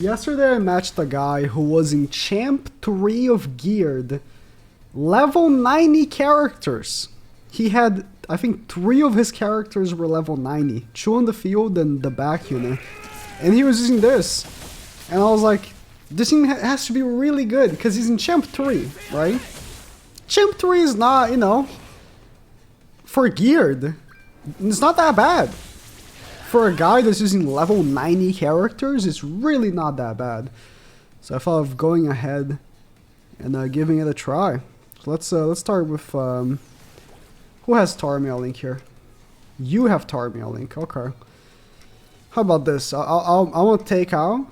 Yesterday I matched a guy who was in Champ 3 of Geared, level 90 characters. He had, I think, 3 of his characters were level 90. 2 on the field and the back unit. And he was using this. And I was like, this thing has to be really good, because he's in Champ 3, right? Champ 3 is not, you know, for Geared, it's not that bad. For a guy that's using level 90 characters, it's really not that bad. So I thought of going ahead and giving it a try. So let's start with who has Tarmiel Link here? You have Tarmiel Link. Okay. How about this? I want to take out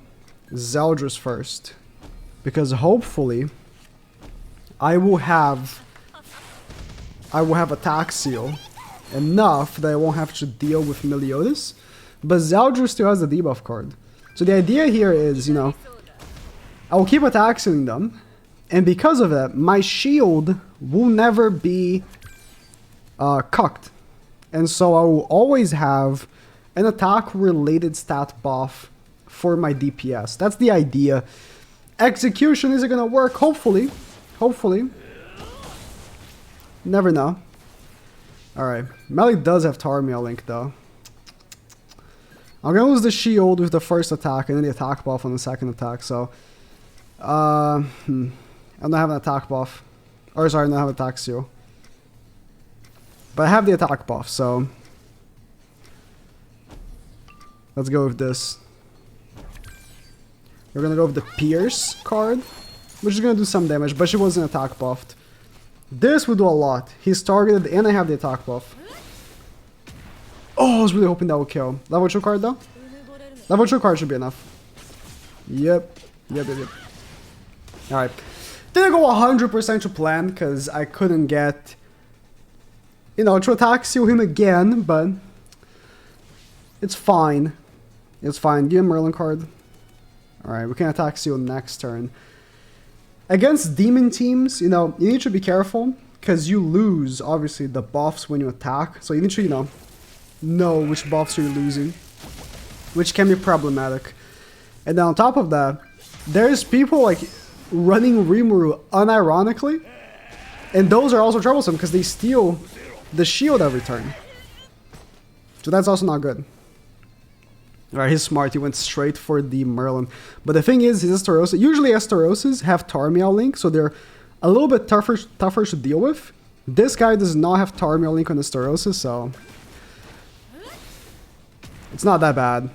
Zeldris first, because hopefully I will have attack seal enough that I won't have to deal with Meliodas. But Zeldris still has the debuff card. So the idea here is, you know, I will keep attack sealing them, and because of that, my shield will never be cucked. And so I will always have an attack-related stat buff for my DPS. That's the idea. Execution isn't gonna work, hopefully. Hopefully. Never know. Alright, Melee does have Tarmiel Link though. I'm gonna lose the shield with the first attack and then the attack buff on the second attack, so... I don't have an attack buff. Or sorry, I don't have attack seal. But I have the attack buff, so... Let's go with this. We're gonna go with the Pierce card, which is gonna do some damage, but she wasn't attack buffed. This would do a lot. He's targeted and I have the attack buff. Oh, I was really hoping that would kill. Level 2 card though? Level 2 card should be enough. Yep. Alright. Didn't go 100% to plan because I couldn't get, you know, to attack seal him again, but it's fine. It's fine. Give him Merlin card. Alright, we can attack seal next turn. Against demon teams, you know, you need to be careful because you lose, obviously, the buffs when you attack. So you need to, you know which buffs you're losing, which can be problematic. And then on top of that, there's people like running Rimuru unironically, and those are also troublesome because they steal the shield every turn. So that's also not good. Alright, he's smart. He went straight for the Merlin. But the thing is, his Estarossa, usually Estarosas have Tarmiel Link, so they're a little bit tougher to deal with. This guy does not have Tarmiel Link on Estarossa, so it's not that bad.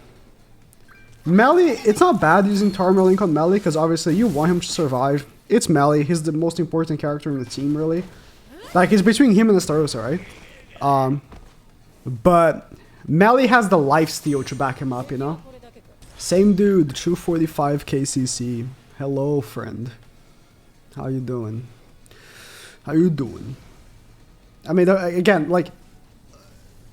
Melee, it's not bad using Tarmiel Link on Melee, because obviously you want him to survive. It's Melee. He's the most important character in the team, really. Like, it's between him and Estarossa, right? But Melee has the lifesteal to back him up, you know? Same dude, 245 KCC. Hello, friend. How you doing? How you doing? I mean, again, like,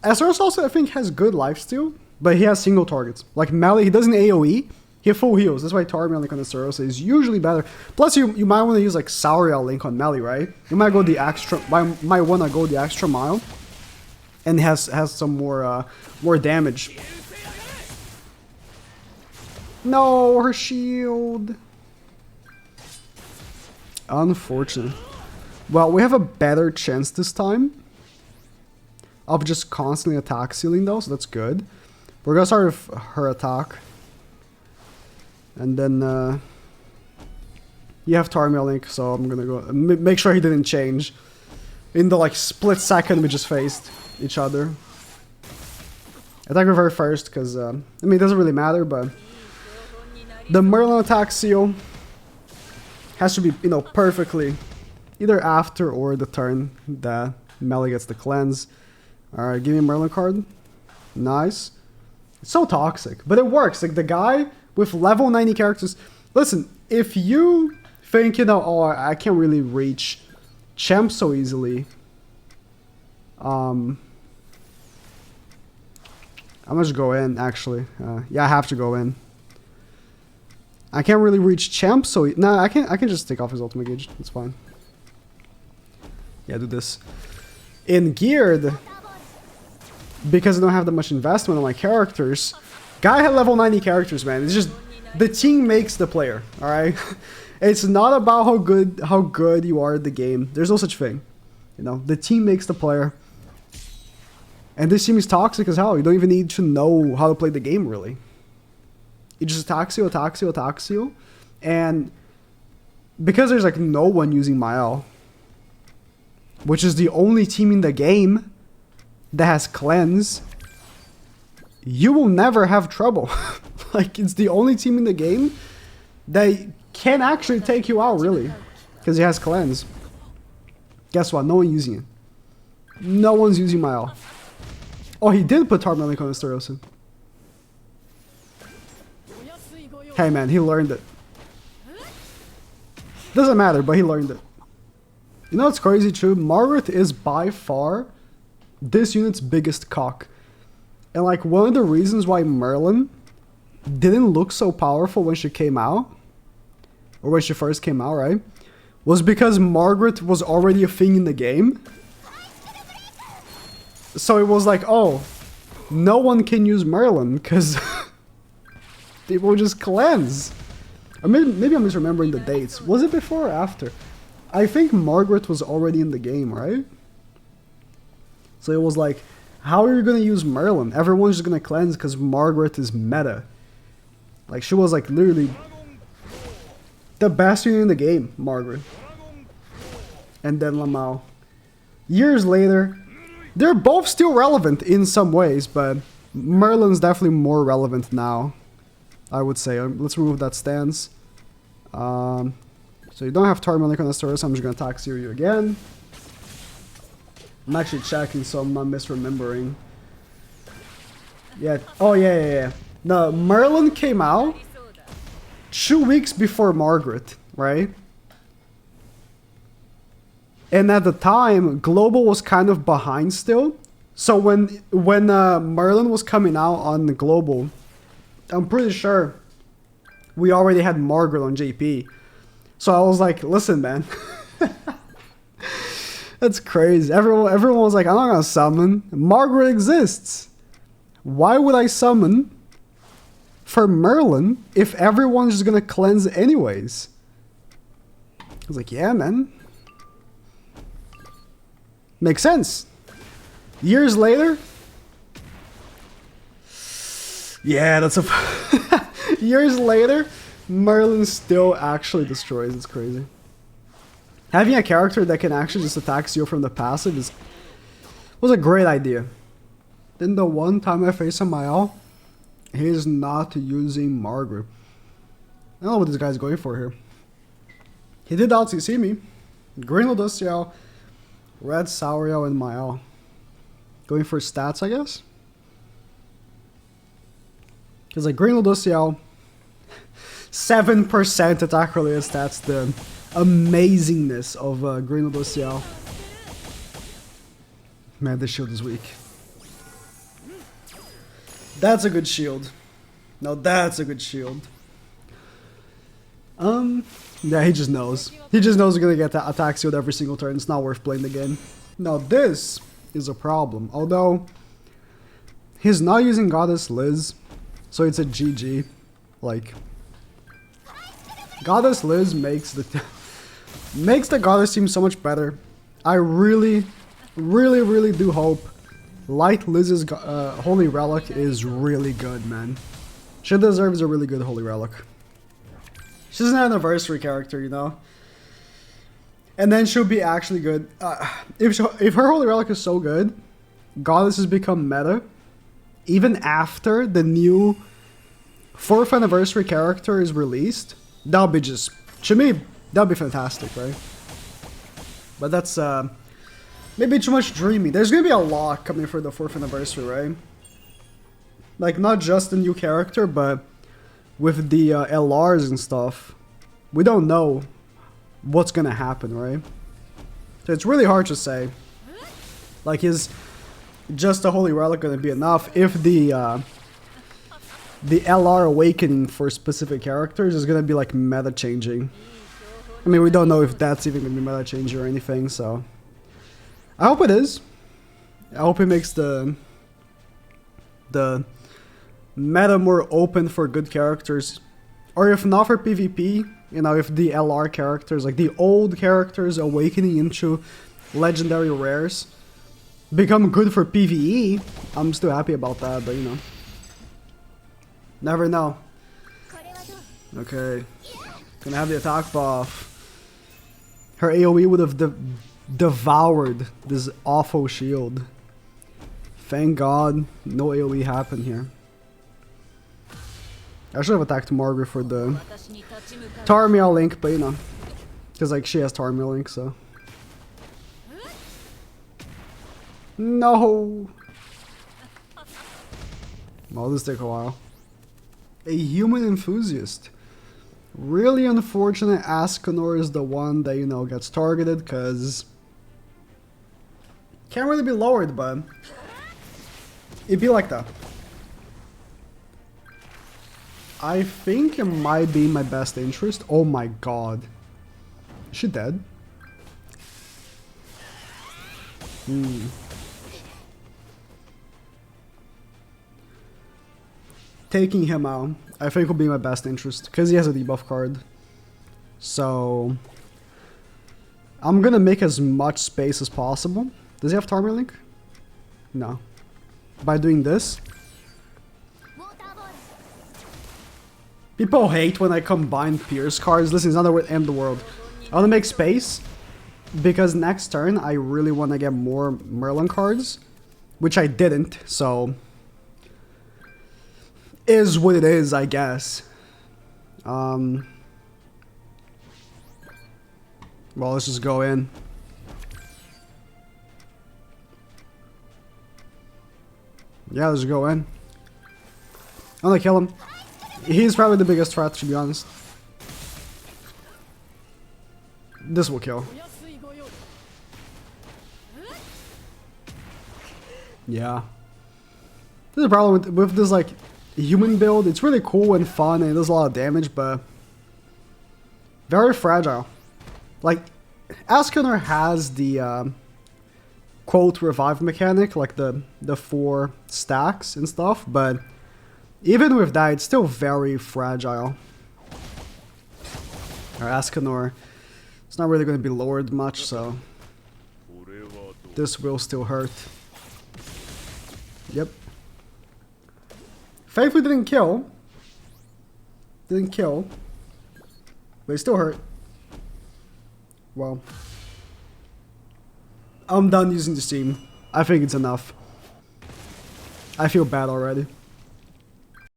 Estarossa also, I think, has good lifesteal, but he has single targets. Like, Melee, he doesn't AoE, he has full heals. That's why Tarmiel Link on Estarossa is usually better. Plus, you might want to use, like, Sauriel Link on Melee, right? You might go the extra, might want to go the extra mile. And has some more damage. No, her shield. Unfortunate. Well, we have a better chance this time of just constantly attack sealing though, so that's good. We're gonna start with her attack. And then you have Tarmiel Link, so I'm gonna go make sure he didn't change in the like split second we just faced each other. Attack with her first, because I mean, it doesn't really matter, but the Merlin attack seal has to be, you know, perfectly either after or the turn that Melee gets the cleanse. Alright, give me a Merlin card. Nice. It's so toxic, but it works. Like, the guy with level 90 characters. Listen, if you think, you know, oh, I can't really reach champ so easily, I'm gonna just go in, actually. Yeah, I have to go in. I can't really reach champ, so... No, I can just take off his ultimate gauge. It's fine. Yeah, do this. In Geared, because I don't have that much investment on my characters, guy had level 90 characters, man. It's just... The team makes the player, alright? It's not about how good you are at the game. There's no such thing. You know, the team makes the player. And this team is toxic as hell. You don't even need to know how to play the game, really. It just attacks you. And because there's like no one using Mael, which is the only team in the game that has cleanse, you will never have trouble. Like, it's the only team in the game that can actually take you out, really, because he has cleanse. Guess what? No one using it. No one's using Mael. Oh, he did put Tarmalink on his Stereosin. Hey man, he learned it. Doesn't matter, but he learned it. You know what's crazy too? Margaret is by far this unit's biggest cock. And like, one of the reasons why Merlin didn't look so powerful when she came out, or when she first came out, right, was because Margaret was already a thing in the game. So it was like, oh, no one can use Merlin because people just cleanse. Or maybe I'm misremembering the dates. Was it before or after? I think Margaret was already in the game, right? So it was like, how are you going to use Merlin? Everyone's just going to cleanse because Margaret is meta. Like, she was like literally the best unit in the game, Margaret. And then Lamau. Years later, they're both still relevant in some ways, but Merlin's definitely more relevant now, I would say. Let's remove that stance. So you don't have Tarmalink on the store, so I'm just going to attack Siryu again. I'm actually checking, so I'm not misremembering. Yeah. Oh, yeah. No, Merlin came out 2 weeks before Margaret, right? And at the time, Global was kind of behind still. So when Merlin was coming out on the Global, I'm pretty sure we already had Margaret on JP. So I was like, listen, man. That's crazy. Everyone was like, I'm not gonna summon. Margaret exists. Why would I summon for Merlin if everyone's just gonna cleanse anyways? I was like, yeah, man. Makes sense. Years later. Yeah, that's a... Years later, Merlin still actually destroys. It's crazy. Having a character that can actually just attack you from the passive was a great idea. Then the one time I face a Mael, he's not using Margaret. I don't know what this guy's going for here. He did out CC me. Green Loduciel, Red Sauriel, and Mael. Going for stats, I guess? Because like Green Loduciel, 7% attack related stats, the amazingness of Green Loduciel. Man, this shield is weak. That's a good shield. No, that's a good shield. Yeah, he just knows. He just knows he's gonna get attack shield every single turn. It's not worth playing the game. Now this is a problem. Although he's not using Goddess Liz, so it's a GG. Like, Goddess Liz makes the Goddess team so much better. I really do hope Light Liz's Holy Relic is really good, man. She deserves a really good Holy Relic. She's an anniversary character, you know? And then she'll be actually good. If her Holy Relic is so good, Goddess has become meta. Even after the new 4th anniversary character is released, that'll be just... To me, that'll be fantastic, right? But that's maybe too much dreaming. There's gonna be a lot coming for the 4th anniversary, right? Like, not just a new character, but with the LRs and stuff, we don't know what's gonna happen, right? So it's really hard to say. Like, is just a Holy Relic gonna be enough if the LR awakening for specific characters is gonna be like meta changing? I mean, we don't know if that's even gonna be meta changing or anything, so I hope it is. I hope it makes the meta more open for good characters Or if not for PvP, you know, if the LR characters, like the old characters awakening into legendary rares, become good for PvE, I'm still happy about that, but you know. Never know. Okay. Gonna have the attack buff. Her AoE would have devoured this awful shield. Thank God no AoE happened here. I should have attacked Margaret for the Tarmiel link, but you know. Because like she has Tarmiel link, so. No! Well, this take a while. A human enthusiast. Really unfortunate Ascanor is the one that, you know, gets targeted, because can't really be lowered, but it'd be like that. I think it might be my best interest. Oh my god. Is she dead? Taking him out, I think will be my best interest, because he has a debuff card. So I'm gonna make as much space as possible. Does he have Tarmiel Link? No. By doing this. People hate when I combine Pierce cards. Listen, it's not the end of the world. I want to make space, because next turn I really want to get more Merlin cards, which I didn't, so is what it is, I guess. Well, let's just go in. Yeah, let's go in. I'm gonna kill him. He's probably the biggest threat, to be honest. This will kill. Yeah. There's a problem with this, like, human build. It's really cool and fun and it does a lot of damage, but very fragile. Like, Ascanor has the quote revive mechanic, like the 4 stacks and stuff, but even with that, it's still very fragile. Our Ascanor, it's not really going to be lowered much, so this will still hurt. Yep. Thankfully didn't kill. Didn't kill. But it still hurt. Well. I'm done using the steam. I think it's enough. I feel bad already.